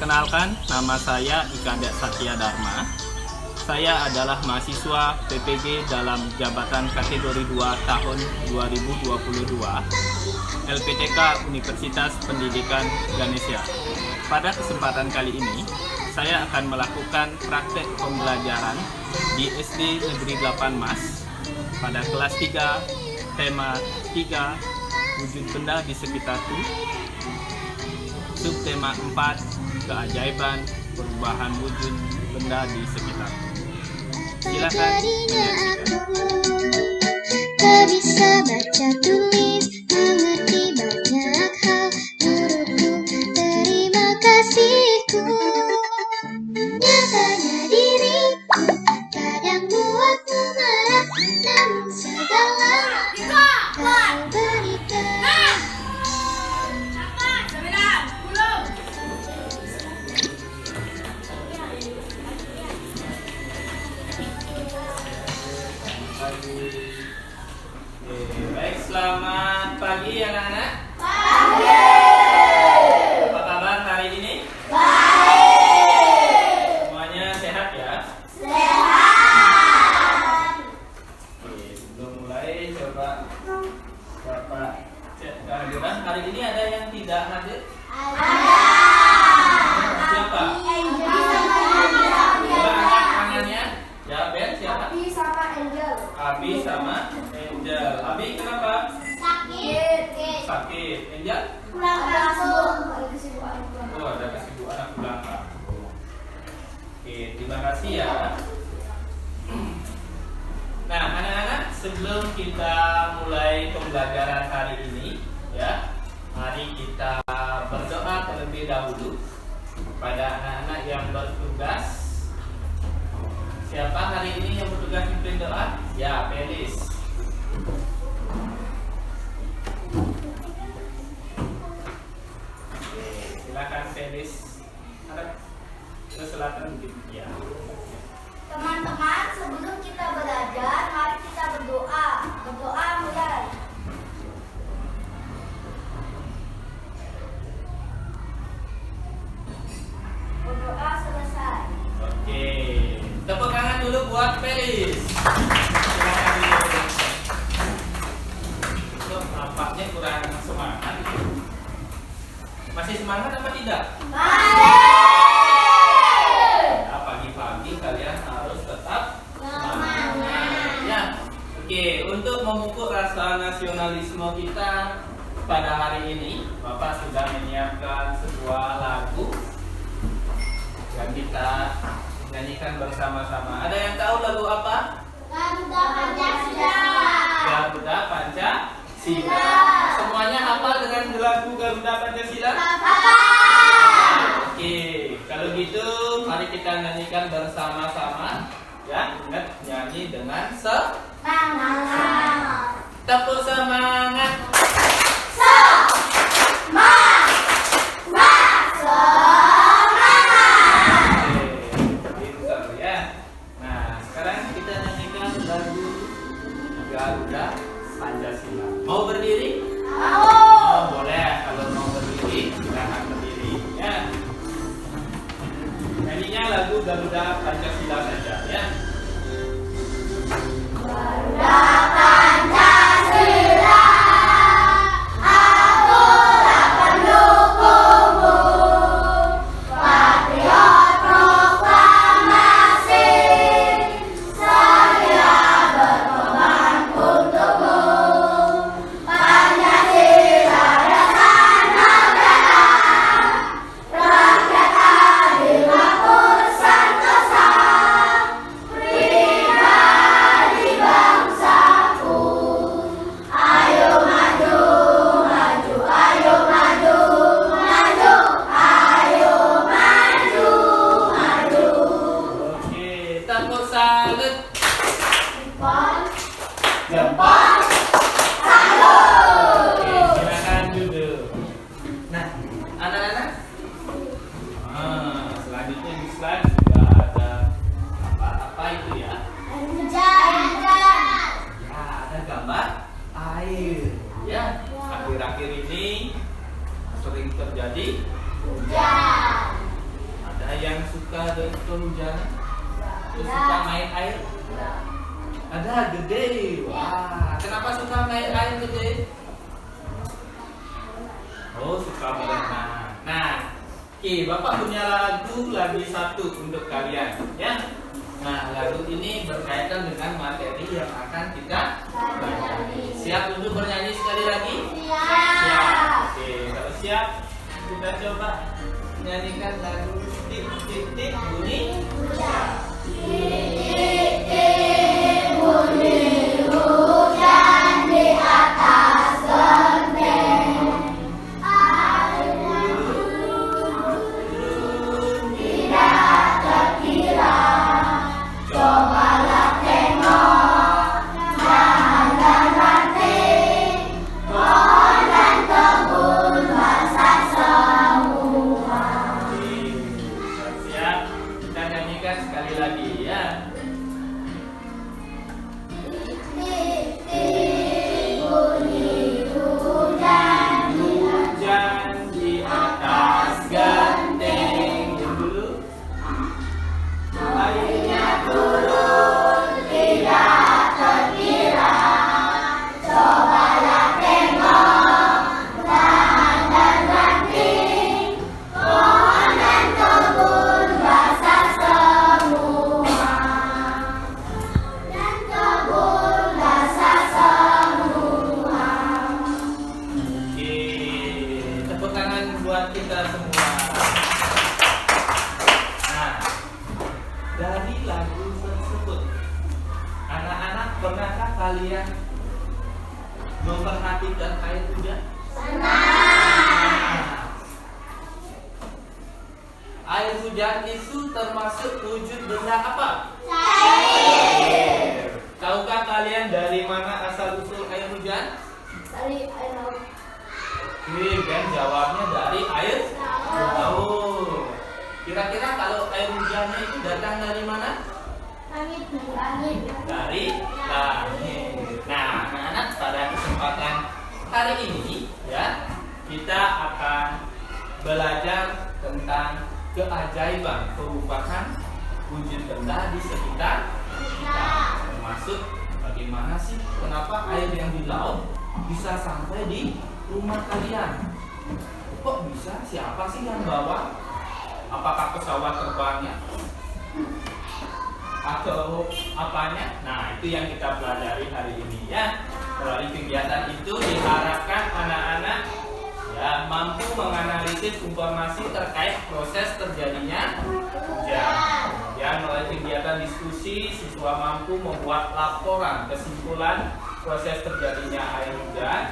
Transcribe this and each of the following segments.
Perkenalkan, nama saya Ikandek Satya Dharma. Saya adalah mahasiswa PPG dalam jabatan kategori 2 tahun 2022 LPTK Universitas Pendidikan Ganesha. Pada kesempatan kali ini, saya akan melakukan praktek pembelajaran di SD Negeri 8 Mas pada kelas 3, tema 3, wujud benda di sekitarku, subtema 4, keajaiban perubahan wujud benda di sekitarku. Silakan menyaksikan. Tak bisa baca tulis, mengerti banyak hal, guruku terima kasihku. Nyatanya diriku kadang buatmu marah, namun segala kau berikan. Baik, selamat pagi anak-anak. Pagi. Apa kabar hari ini? Baik. Semuanya sehat ya? Sehat. Oke, sebelum mulai coba Bapak cek kehadiran. Hari ini ada yang tidak hadir? Ada. Siapa? Coba angkat tangannya. Ya, Ben, siapa? Abi sama Angel. Abi sama Angel. Abi kenapa? Sakit. Sakit. Angel? Pulang kampung. Ada kesibukan. Oh, ada kesibukan pulang kampung. Oke, terima kasih ya. Nah, anak-anak, sebelum kita mulai pembelajaran hari ini, ya, mari kita berdoa terlebih dahulu pada anak-anak yang bertugas. Siapa hari ini yang bertugas pimpin doa? Ya, Felis. Oke, silakan Felis. Ada ke selatan mungkin. Ya. Teman-teman, sebelum kita belajar, mari kita berdoa. Berdoa mulai. Berdoa selesai. Oke, tepuk tangan dulu buat Felis. Silakan dulu. Loh, nampaknya kurang semangat. Masih semangat apa tidak? Ya, pagi-pagi kalian harus tetap semangat. Ya, oke. Untuk memupuk rasa nasionalisme kita pada hari ini, Bapak sudah menyiapkan sebuah lagu yang kita nyanyikan bersama-sama. Ada yang tahu lagu apa? Garuda Pancasila. Garuda Pancasila. Semuanya hafal dengan lagu Garuda Pancasila? Oke, kalau gitu mari kita nyanyikan bersama-sama. Ya, ingat nyanyi dengan Semangat. tepuk semangat. Pintar ya. Nah, sekarang kita nyanyikan lagu Garuda Pancasila. Mau berdiri? Oh, boleh. Kalau mau berdiri, silakan berdiri. Ya. Nyanyinya lagu Garuda Pancasila saja ya. Garuda Pancasila, akulah pendukungmu, patriot proklamasi, saya berkorban untukmu. Pancasila dasar negara, rakyat adil makmur sentosa, pribadi bangsaku. Ayo maju, maju, ayo maju, maju, ayo maju, maju. Oke, tepuk salut. Jempol, salut. Oke, silakan duduk. Nah, anak-anak, selanjutnya di slide juga ada apa itu ya? Hujan. Ada gambar air. Ya, akhir-akhir ini sering terjadi Hujan. Ada gede. Wah, kenapa suka main air gede? Oh, suka berenang. Nah, oke, Bapak punya lagu lagi satu untuk kalian, ya. Nah, lagu ini berkaitan dengan materi yang akan kita pelajari. Siap untuk bernyanyi sekali lagi? Siap. Oke, kalau siap, kita coba nyanyikan lagu tik tik tik bunyi. Siap, kita nyanyikan sekali lagi ya. Hujan di atas genteng. Yang dulu. Airnya turun tidak terkira. Cobalah tengok lahan dan ranting, pohon dan kebun basah semua, dan kebun basah semua. Oke, tepuk tangan buat kita semua. Nah, dari lagu tersebut, anak-anak pernahkah kalian memperhatikan air hujan? Nah, air hujan itu termasuk wujud benda apa? Cair. Tahukah kalian dari mana asal usul air hujan? Dari air laut. Oke, kan jawabnya dari air laut. Kira-kira kalau air hujannya itu datang dari mana? Langit. Langit. Dari langit. Nah, anak-anak, pada kesempatan hari ini ya, kita akan belajar tentang keajaiban perubahan wujud benda di sekitar kita. Termasuk bagaimana sih kenapa air yang di laut bisa sampai di rumah kalian? Kok bisa? Siapa sih yang bawa? Apakah pesawat terbangnya? Atau apanya? Nah, itu yang kita pelajari hari ini ya. Melalui kegiatan itu diharapkan anak-anak ya mampu menganalisis informasi terkait proses terjadinya hujan. Ya, melalui kegiatan diskusi, siswa mampu membuat laporan kesimpulan proses terjadinya air hujan.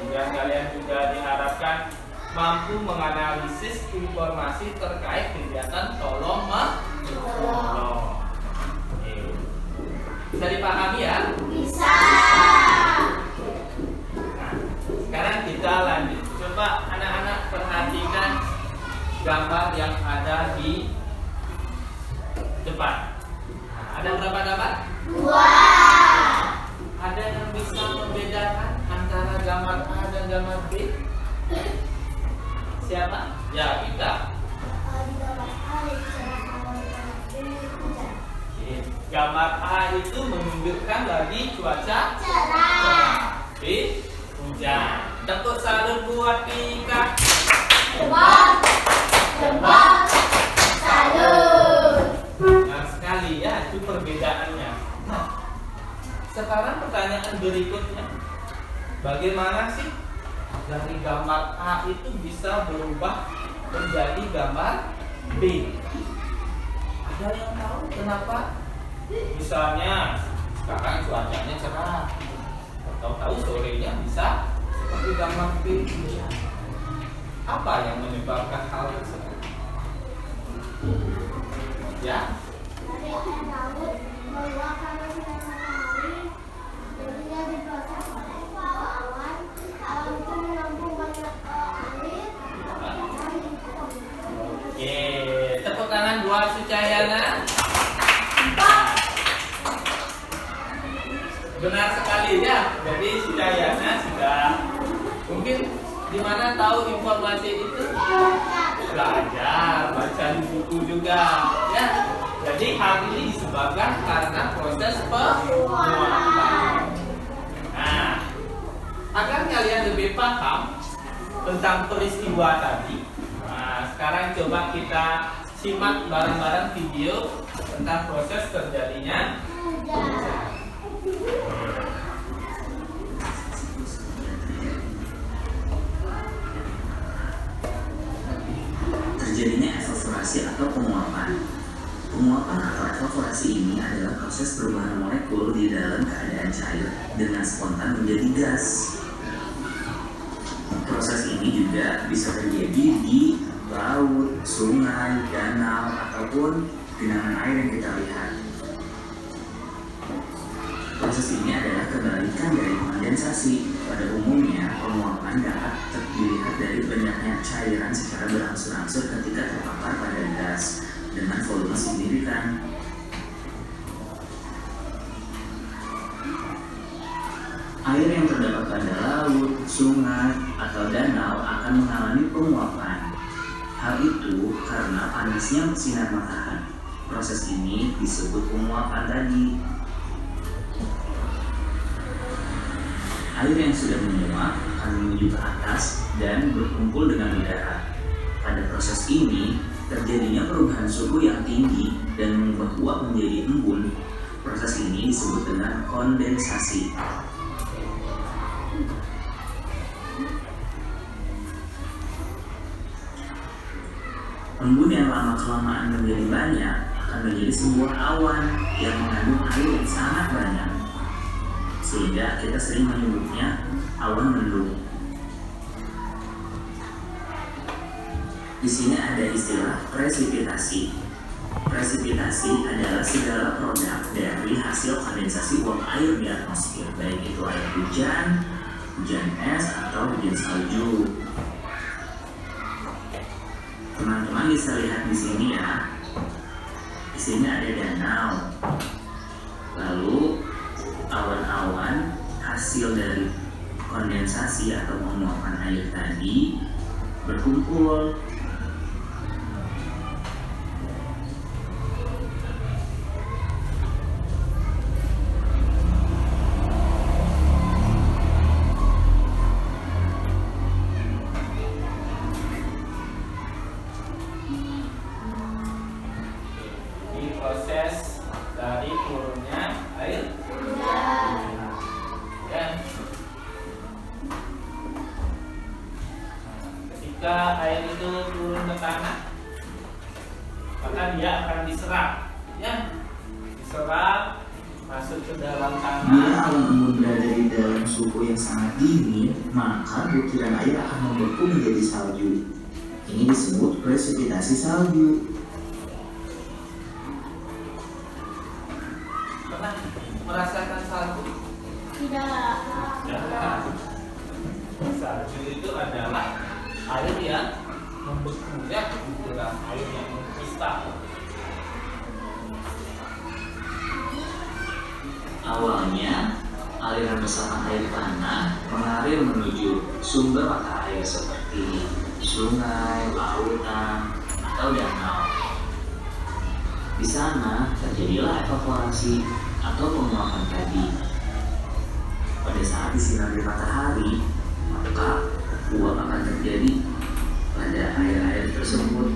Dan kalian juga diharapkan mampu menganalisis informasi terkait kegiatan tolong menolong. Bisa dipahami ya? Bisa. Nah, sekarang kita lanjut. Coba anak-anak perhatikan gambar yang ada di depan. Nah, ada berapa gambar? 2. Ada yang bisa membedakan antara gambar A dan gambar B? Siapa? Ya, kita. Gambar A itu menunjukkan lagi cuaca Cerah. B hujan. Tepuk salut buat Ika. Jempol. Salut. Nah, sekali ya, itu perbedaannya. Nah, sekarang pertanyaan berikutnya, bagaimana sih dari gambar A itu bisa berubah menjadi gambar B? Ada yang tahu kenapa? Misalnya sekarang cuacanya cerah, tahu-tahu sorenya bisa seperti gambar B. Apa yang menyebabkan hal tersebut? Ya, Dari air laut meluapkan sinar matahari, jadinya diproses oleh awan. Awan itu menampung banyak air. oke. Tepuk tangan buat Sucayana. Benar sekali ya. Jadi Sucayana sudah mungkin di mana tahu informasi itu? Belajar, baca di buku juga ya. Jadi hal ini disebabkan karena proses penguapan. agar kalian lebih paham tentang peristiwa tadi. Nah, sekarang coba kita simak bareng-bareng video tentang proses terjadinya hujan. Terjadinya evaporasi atau penguapan. Penguapan atau evaporasi ini adalah proses perubahan molekul di dalam keadaan cair dengan spontan menjadi gas. Proses ini juga bisa terjadi di laut, sungai, danau, ataupun genangan air yang kita lihat. Proses ini adalah kebalikan dari kondensasi. Pada umumnya, penguapan dapat dilihat dari banyaknya cairan secara berangsur-angsur ketika terpapar pada gas dengan volume signifikan. Air yang terdapat pada laut, sungai, atau danau akan mengalami penguapan. Hal itu karena panasnya sinar matahari. Proses ini disebut penguapan tadi. Air yang sudah menguap akan menuju ke atas dan berkumpul dengan udara. Pada proses ini, terjadinya perubahan suhu yang tinggi dan mengubah uap menjadi embun. Proses ini disebut dengan kondensasi. Embun yang lama-kelamaan menjadi banyak akan menjadi sebuah awan yang mengandung air yang sangat banyak, sehingga kita sering menyebutnya awan mendung. Di sini ada istilah presipitasi. Presipitasi adalah segala produk dari hasil kondensasi uap air di atmosfer, baik itu air hujan, hujan es, atau hujan salju. Teman-teman bisa lihat di sini ya. Di sini ada danau. Lalu awan-awan hasil dari kondensasi atau penguapan air tadi berkumpul. Di proses dari turunnya air ya. Ketika air itu turun ke tanah, maka dia akan diserap ya, diserap masuk ke dalam Bila tanah. awan embun berada di dalam suhu yang sangat dingin, maka butiran air akan membeku menjadi salju. Ini disebut presipitasi salju. Pernah merasakan salju? Tidak. Ya. Salju itu adalah air yang membeku ya, bukan air yang mengkristal. Awalnya, aliran resapan air tanah mengalir menuju sumber mata air seperti sungai, lautan, atau danau. Di sana terjadilah evaporasi atau penguapan tadi. Pada saat disinari matahari, maka uap akan terjadi pada air-air tersebut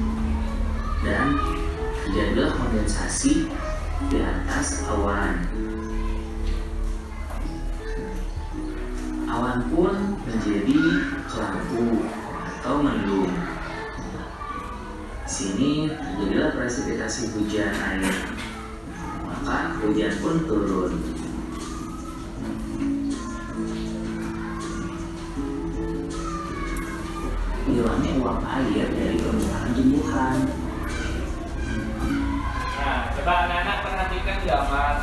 dan terjadilah kondensasi di atas awan. Awan pun menjadi lampu atau mendung. Di sini terjadilah presipitasi hujan air, maka hujan pun turun. Hilangnya uap air dari permukaan tumbuhan. Nah, coba anak-anak perhatikan gambar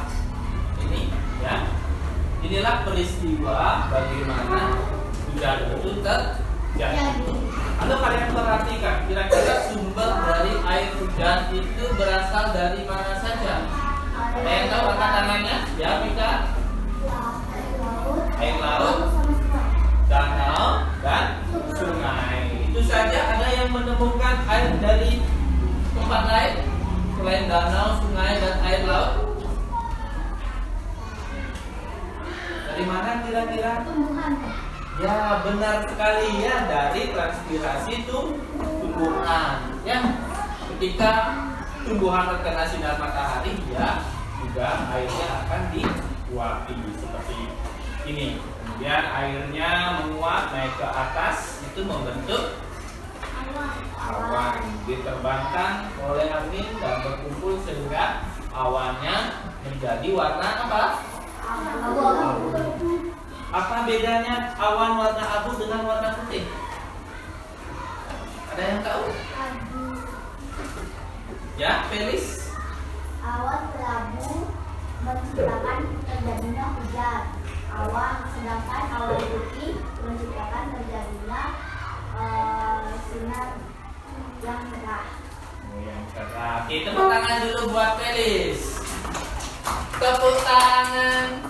ini ya. Inilah peristiwa bagaimana hujan itu terjadi. Lalu kalian perhatikan, kira-kira sumber dari air hujan itu berasal dari mana saja? Ada yang tahu angkat tangannya? Ya, Mika. Air laut, danau, dan sungai. Itu saja. Ada yang menemukan air dari tempat lain selain danau, sungai, dan air laut? Dari mana kira-kira? Tumbuhan. Ya, benar sekali ya, dari transpirasi tumbuhan. Ya, ketika tumbuhan terkena sinar matahari, ya juga airnya akan diuapi seperti ini. Kemudian airnya menguap naik ke atas, itu membentuk awan, diterbangkan oleh angin dan berkumpul sehingga awannya menjadi warna apa? Abu. Apa bedanya awan warna abu dengan warna putih? Ada yang tahu? Ya, Felis? Awan berabu menciptakan terjadinya hujan. Sedangkan awan putih menciptakan terjadinya sinar yang cerah. Oke, tepuk tangan dulu buat Felis. Tepuk tangan.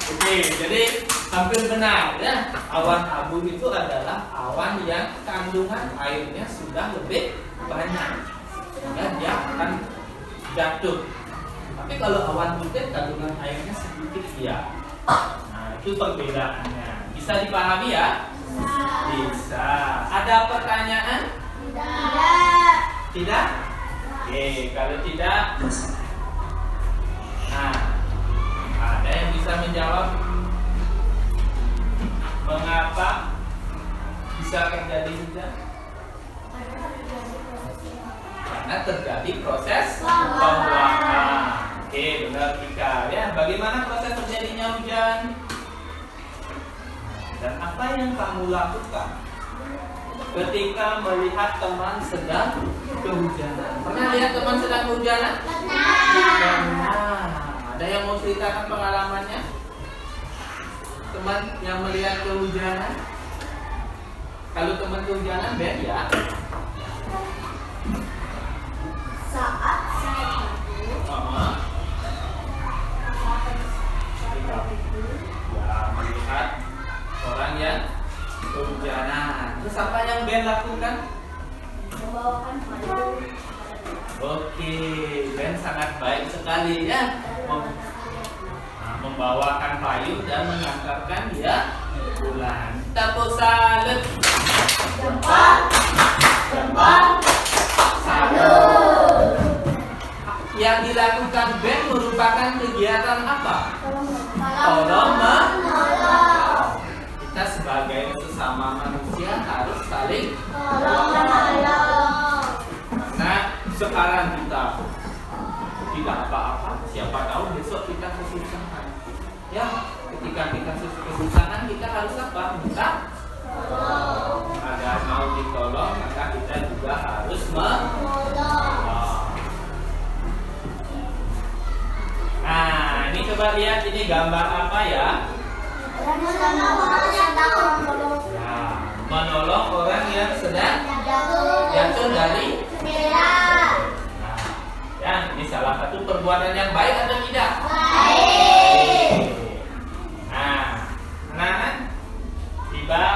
Oke, jadi hampir benar ya. Awan abu itu adalah awan yang kandungan airnya sudah lebih banyak, sehingga dia akan jatuh. Tapi kalau awan putih kandungan airnya sedikit ya. Nah, itu perbedaannya. Bisa dipahami ya? Bisa. Ada pertanyaan? Tidak. Tidak? Oke, kalau tidak, nah, ada yang bisa menjawab mengapa bisa terjadi hujan? Karena terjadi proses penguapan. Oke, benar Tika ya. Bagaimana proses terjadinya hujan? Dan apa yang kamu lakukan ketika melihat teman sedang kehujanan? Pernah lihat teman sedang kehujanan? Pernah. Ada yang mau ceritakan pengalamannya? Teman yang melihat kehujanan? Kalau teman kehujanan, Ben ya. Saat saya Ya, melihat orang yang kehujanan. Terus apa yang Ben lakukan? membawakan payung. Oke, Ben sangat baik sekali ya. Membawakan payung dan mengantarkan dia pulang. Tepuk salut. Jempol. Salut. Yang dilakukan Ben merupakan kegiatan apa? Tolong menolong. Kita sebagai sesama manusia harus saling Tolong. Karena sekarang kita tidak apa-apa, siapa tahu besok kita kesusahan. Ya, ketika kita kesusahan kita harus apa? Minta tolong. Agar mau ditolong maka kita juga harus menolong. Nah, ini coba lihat ini gambar apa ya? Ya, menolong orang yang sedang jatuh dari Nah, ya, ini salah satu perbuatan yang baik atau tidak? Baik. Nah, anak-anak, tiba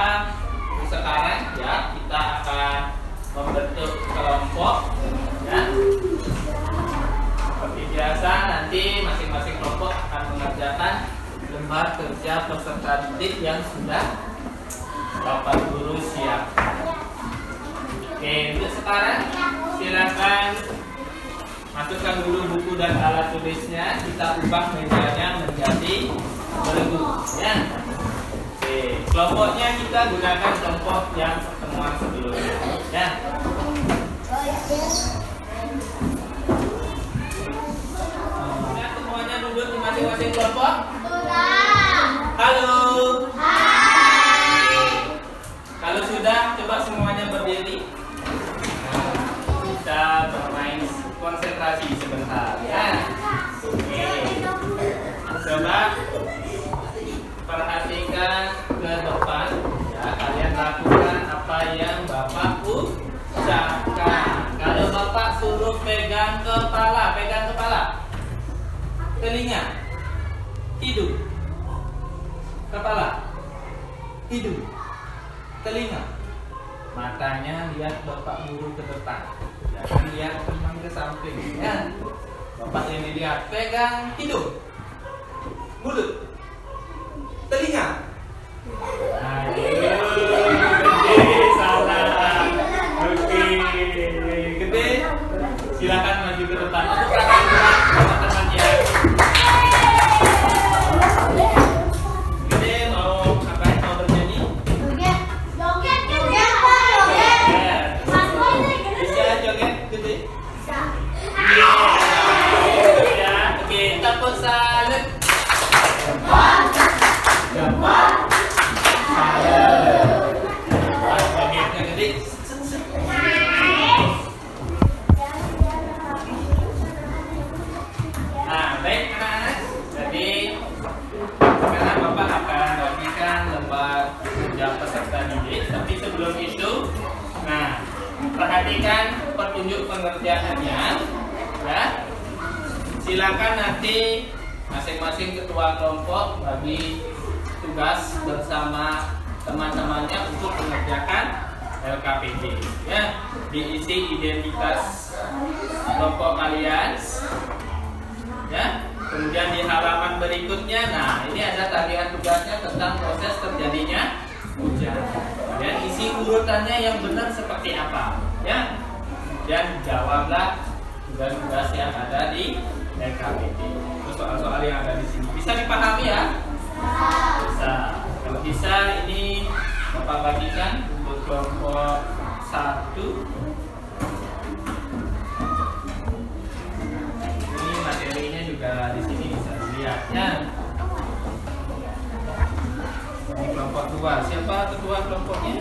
sekarang ya kita akan membentuk kelompok ya. Seperti biasa nanti masing-masing kelompok akan mengerjakan lembar kerja peserta didik yang sudah Bapak Guru siapkan. Oke, untuk sekarang silakan masukkan dulu buku dan alat tulisnya. Kita ubah mejanya menjadi belenggu ya. Oke, kelompoknya kita gunakan kelompok yang pertemuan sebelumnya ya. Sudah semuanya duduk di masing-masing kelompok? Halo. Kalau sudah, coba semuanya berdiri. Kita bermain konsentrasi sebentar ya. Oke. Coba perhatikan ke depan ya. Kalian lakukan apa yang Bapak ucapkan. Kalau Bapak suruh pegang kepala, telinga, hidung, kepala, hidung, telinga, matanya lihat Bapak Guru ke depan, jangan lihat teman ke samping ya. Bapak yang dilihat, pegang hidung, mulut, Telinga. Gede, salah. Oke, gede. Silakan maju ke depan untuk kakak teman-temannya. Gede mau ngapain? Mau bernyanyi? Joget. Bisa joget, gede? Iya. Ya, oke, tepuk salut. Gambar. Salut. Jogetnya gede. Nah, baik anak-anak. Jadi sekarang Bapak akan bagikan lembar kerja peserta didik. Tapi sebelum itu, nah, perhatikan petunjuk pengerjaannya, ya. Silakan nanti masing-masing ketua kelompok bagi tugas bersama teman-temannya untuk mengerjakan LKPD, ya. Diisi identitas kelompok kalian, ya. Kemudian di halaman berikutnya, nah ini ada tagihan tugasnya tentang proses terjadinya hujan. Dan isi urutannya yang benar seperti apa, ya. Dan jawablah tugas-tugas yang ada di LKPD. Itu soal-soal yang ada di sini. Bisa dipahami ya? Bisa. Kalau bisa ini Bapak bagikan untuk kelompok 1. Ini materinya juga di sini bisa dilihat, ya. Ini kelompok 2. Siapa ketua kelompoknya?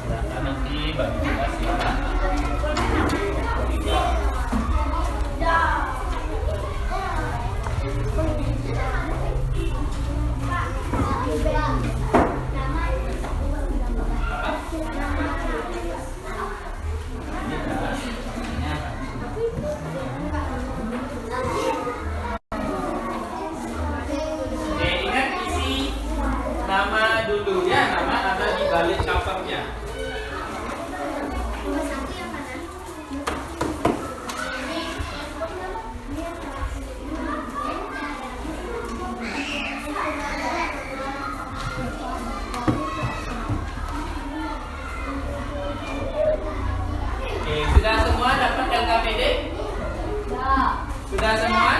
Silakan nanti bagi tugas ya. Ingat isi nama dulu ya, nama ada di balik covernya. Oke, sudah semua dapat LKPD? Sudah semua?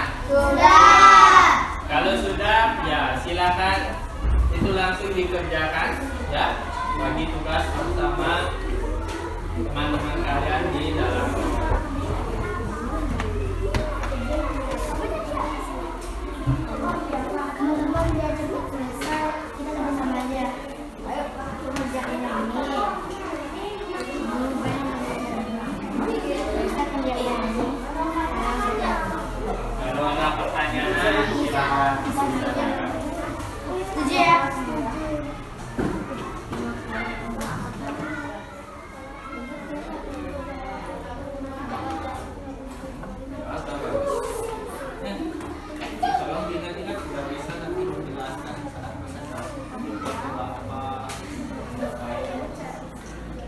Kalau sudah, ya silakan itu langsung dikerjakan, ya. Bagi tugas bersama teman-teman kalian di dalam. Kalau ada pertanyaan, silakan ditanyakan. Tolong diingat-ingat sudah bisa nanti menjelaskan saat presentasi apa.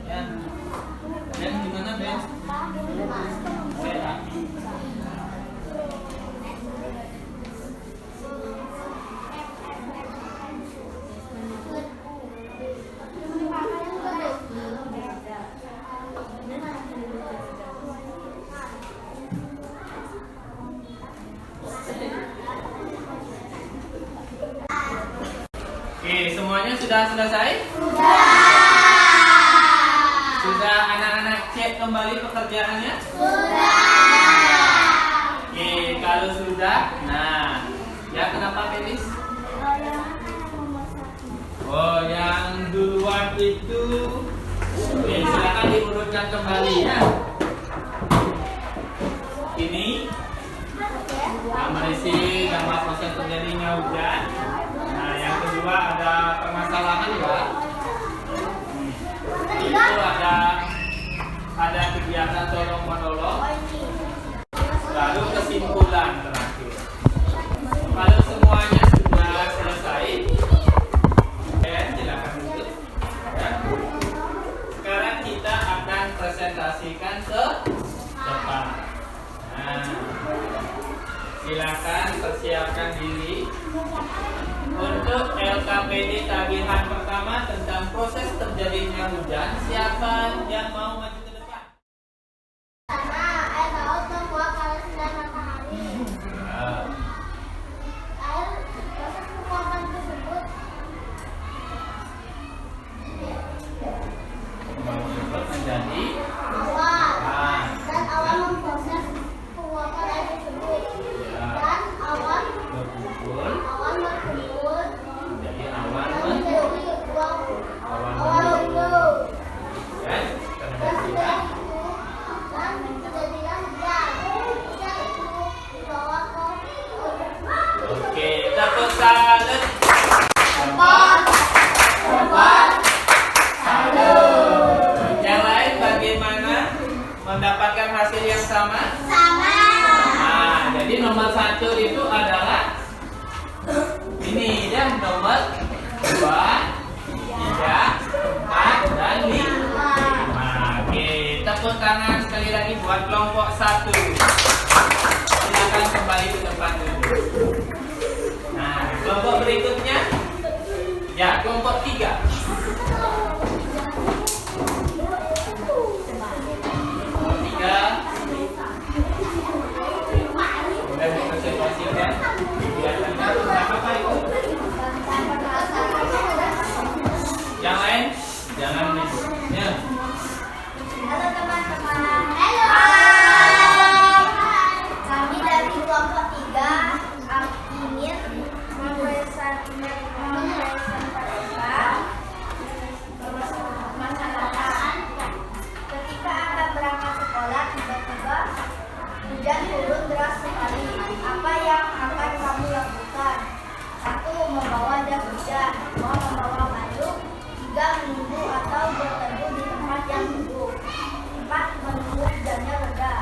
Ya. Dan gimana Ben? Sehat. Oke, semuanya sudah selesai? Sudah anak-anak cek kembali pekerjaannya? Oke, kalau sudah, nah, ya kenapa Felis? Oh, yang duluan itu, oke, silakan diurutkan kembali ya. Ini yang berisi gambar proses terjadinya hujan. Nah, yang kedua ada permasalahan ya. Itu ada kegiatan tolong menolong. Lalu kesimpulan terakhir. Kalau semuanya sudah selesai, silakan duduk. Ya. Sekarang kita akan presentasikan ke depan. Nah, silakan persiapkan diri untuk LKPD tagihan pertama tentang proses terjadinya hujan. Siapa yang mau maju ke depan? Karena air laut menguap karena sinar matahari. Proses penguapan tersebut menjadi awan, dan awan memproses penguapan air tersebut, dan awan berkumpul menjadi awan uap, dan dan terjadilah terjadilah hujan. Hujan itu dibawa ke Oke, tepuk salut. Yang lain bagaimana mendapatkan hasil yang sama? sama. Nah, jadi nomor 1 itu adalah ini ya, nomor 2, 3, 4, dan 5. Oke, tepuk tangan sekali lagi buat kelompok 1. Silakan kembali ke depan dulu. Nah, kelompok berikutnya, ya kelompok 3. Udah dikonsentrasikan. Biasanya apa itu? Yang lain jangan miss. Ya. Halo teman-teman. Halo. Kami dari kelompok 3 ingin mempresentasikan masalah ketika akan berangkat sekolah, tiba-tiba hujan turun deras sekali. Apa yang akan kamu lakukan? 1. Membawa jas hujan. 2. Membawa payung. 3. Menunggu atau berteduh di tempat yang teduh. 4. Menunggu hujannya reda.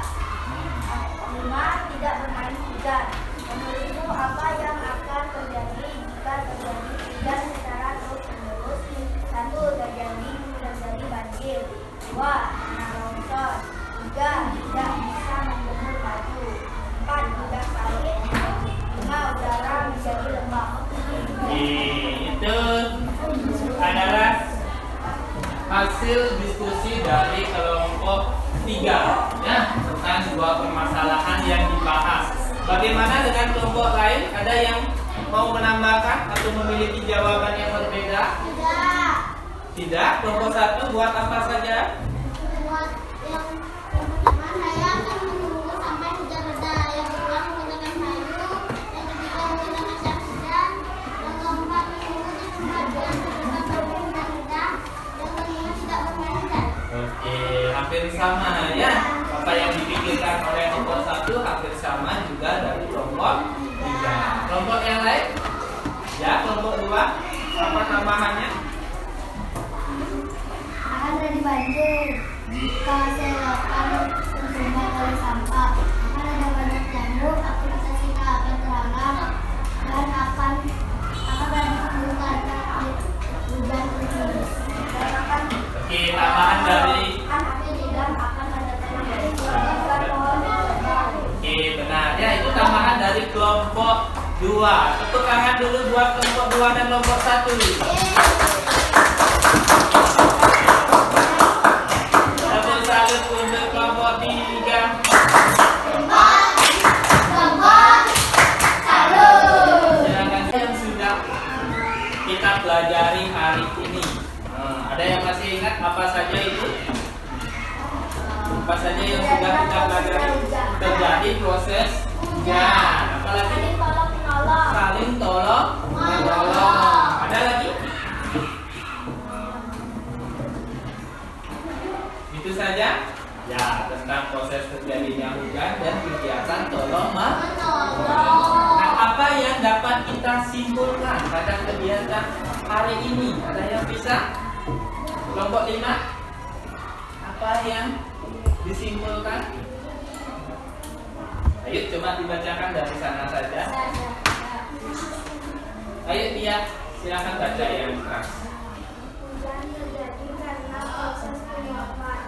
5. Tidak bermain hujan. Menurutmu apa yang akan terjadi jika terjadi hujan secara terus-menerus? 1. Terjadi banjir. 2. Tanah longsor. 3. Tidak bisa menjemur baju. 4. Budak sawit. 5. Udara menjadi lembab. Itu adalah hasil diskusi dari kelompok 3 ya, tentang sebuah permasalahan yang dibahas. Bagaimana dengan kelompok lain? Ada yang mau menambahkan atau memiliki jawaban yang berbeda? Tidak. Tidak. Kelompok 1 buat apa saja? Buat yang pertama saya akan menunggu sampai hujan reda. Yang kedua menggunakan payung. Yang ketiga menggunakan jas hujan. Yang keempat menunggu di tempat yang terdekat sampai hujan reda. Yang kelima tidak bermain hujan. Oke, hampir sama ya. Apa yang dipikirkan oleh kelompok 1 hampir sama juga dari kelompok 3. Kelompok yang lain? Ya, kelompok 2. Apa tambahannya? Akan terjadi banjir jika selokan tersumbat oleh sampah. Akan ada banyak jamur, aktivitas kita akan terhambat dan akan banyak hujan terus. Dan akan Oke, tambahan dari akan ada tanah pohon. Oke, benar ya, itu tambahan dari kelompok 2. Tepuk tangan dulu buat kelompok 2 dan kelompok 1. Tepuk salut untuk kelompok 3. Silakan yang sudah kita pelajari hari ini. Ada yang masih ingat apa saja itu? Apa saja yang sudah kita pelajari? Terjadi proses hujan. Apalagi? Saling tolong menolong. Ada lagi? Itu saja? Ya, tentang proses terjadinya hujan dan kegiatan tolong menolong. Nah, apa yang dapat kita simpulkan pada kegiatan hari ini? Ada yang bisa? Kelompok 5? Apa yang disimpulkan? Ayo coba dibacakan dari sana saja. Ayo Tia, silakan baca yang keras. Hujan terjadi karena proses penguapan.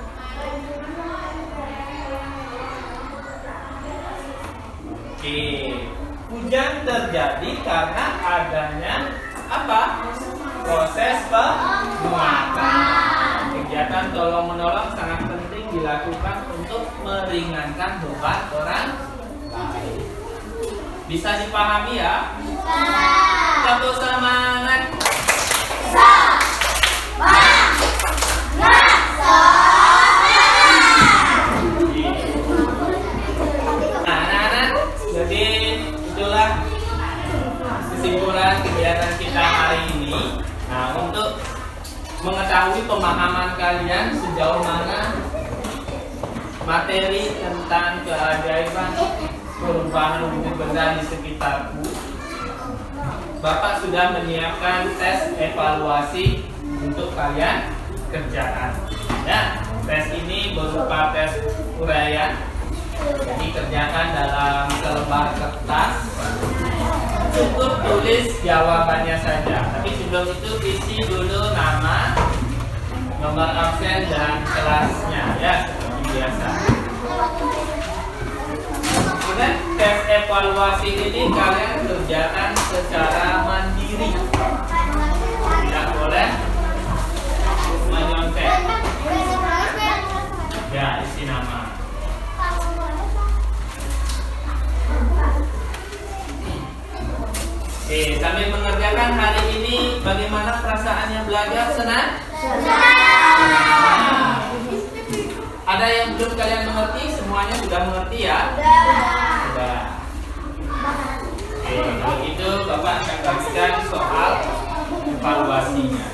Oke, Hujan terjadi karena adanya apa? Proses penguatan. Kegiatan tolong-menolong sangat penting dilakukan untuk meringankan beban orang lain. Bisa dipahami ya? Satu semangat. Nah, anak-anak, jadi itulah kesimpulan kegiatan kita hari ini. Nah, untuk mengetahui pemahaman kalian sejauh mana materi tentang keajaiban perubahan wujud benda di sekitarku, Bapak sudah menyiapkan tes evaluasi untuk kalian kerjakan. Ya, tes ini berupa tes uraian. Jadi kerjakan dalam selembar kertas. Cukup tulis jawabannya saja. Tapi sebelum itu isi dulu nama, nomor absen dan kelasnya ya seperti biasa. Kemudian tes evaluasi ini kalian kerjakan secara mandiri. Tidak boleh menyontek. Ya, isi nama. Oke, sambil mengerjakan hari ini, bagaimana perasaannya belajar? Senang? Senang. Ada yang belum kalian mengerti? Semuanya sudah mengerti ya? Sudah. Oke, kalau itu Bapak akan bagikan soal evaluasinya.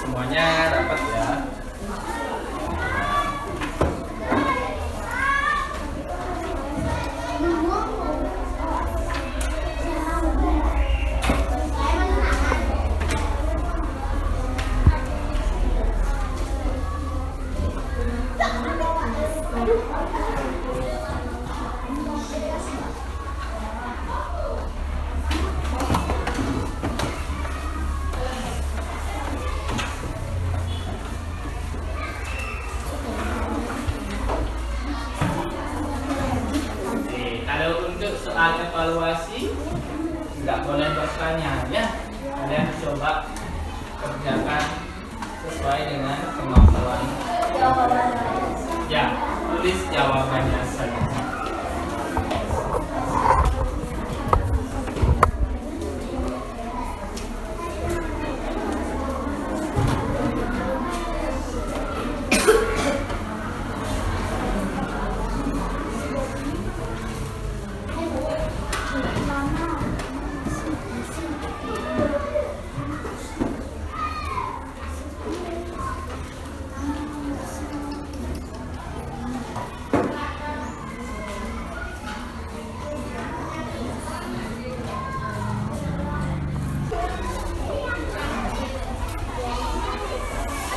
Semuanya dapat ya? Soal evaluasi tidak boleh bertanya ya, kalian coba kerjakan sesuai dengan kemampuan ya, tulis jawabannya saja.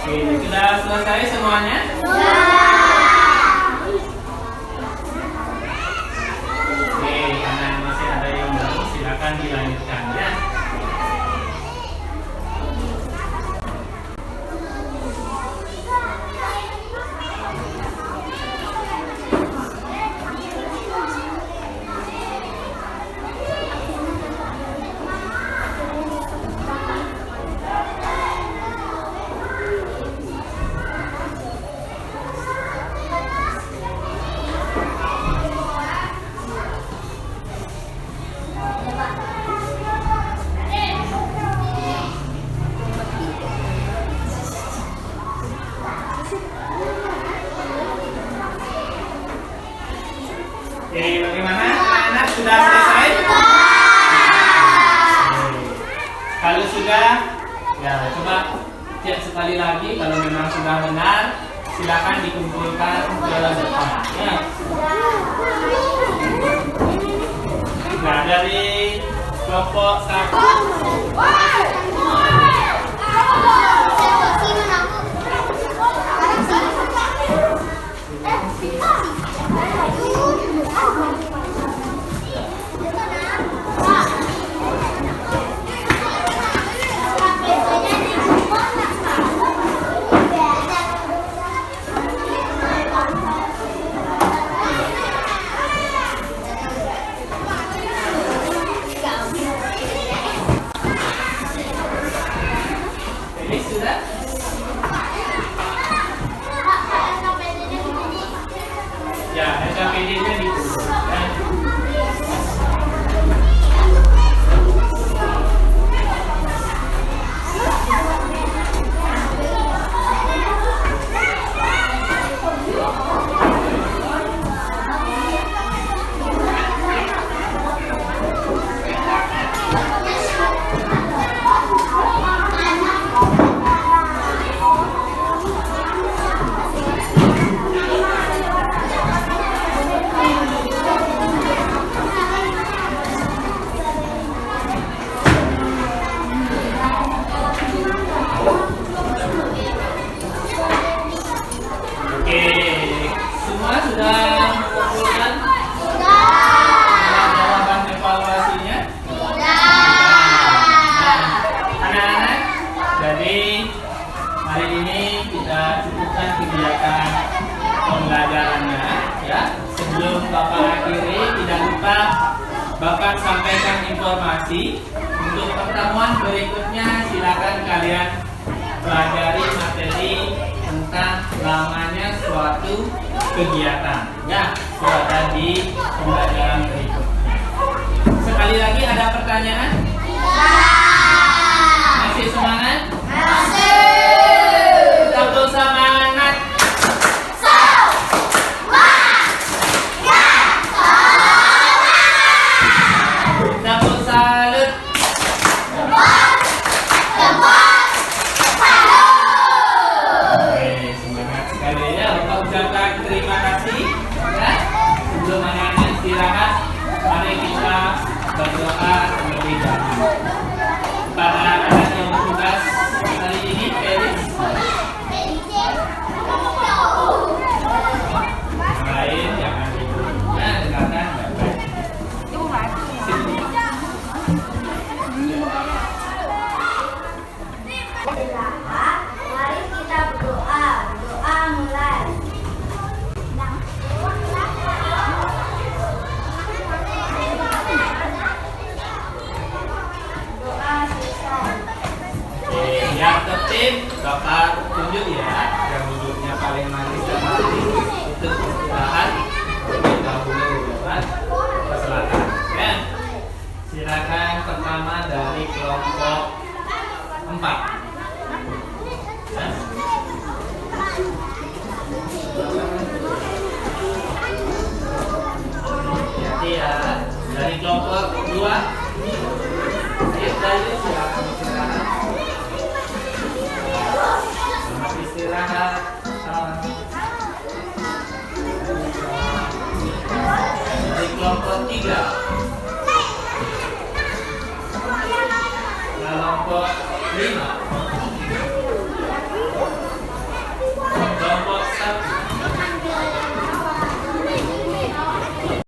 Oke, sudah selesai semuanya? Oke, karena masih ada yang belum, silakan dilanjutkan ya. Oke, bagaimana anak-anak sudah selesai? Kalau sudah, ya coba cek sekali lagi. Kalau memang sudah benar, silakan dikumpulkan ke depan. Ya. Nah, dari kelompok 1. sudah? Ya, SKPD-nya ditunggu. Oke, semua sudah mengumpulkan jawaban evaluasinya? Anak-anak, jadi hari ini kita cukupkan kegiatan pembelajarannya ya. Sebelum Bapak akhiri, tidak lupa Bapak sampaikan informasi untuk pertemuan berikutnya. Silakan kalian pelajari materi tentang lamanya suatu kegiatan ya, sudah di pembelajaran berikutnya. Sekali lagi, ada pertanyaan? Masih semangat? Tetap semangat. Tepuk salut. Oke, semangat sekali ya. Bapak ucapkan terima kasih ya. Sebelum anak-anak istirahat, mari kita berdoa terlebih dahulu. Pada anak-anak yang bertugas hari ini, Felix, yang lain jangan tidur. Nah, dengarkan baik-baik. Sini. Istirahat, mari kita berdoa. Doa mulai. Doa selesai. Oke, yang tertib Bapak tunjuk ya, yang duduknya paling manis dan manis untuk istirahat terlebih dahulu Bapak ke selatan. Ya, silakan pertama dari kelompok 4. Ya. Hati ya, dari kelompok 2. Ayo Dayu, silakan istirahat. Selamat istirahat. Salam. Dari kelompok 3. Kelompok 5. Kelompok 1.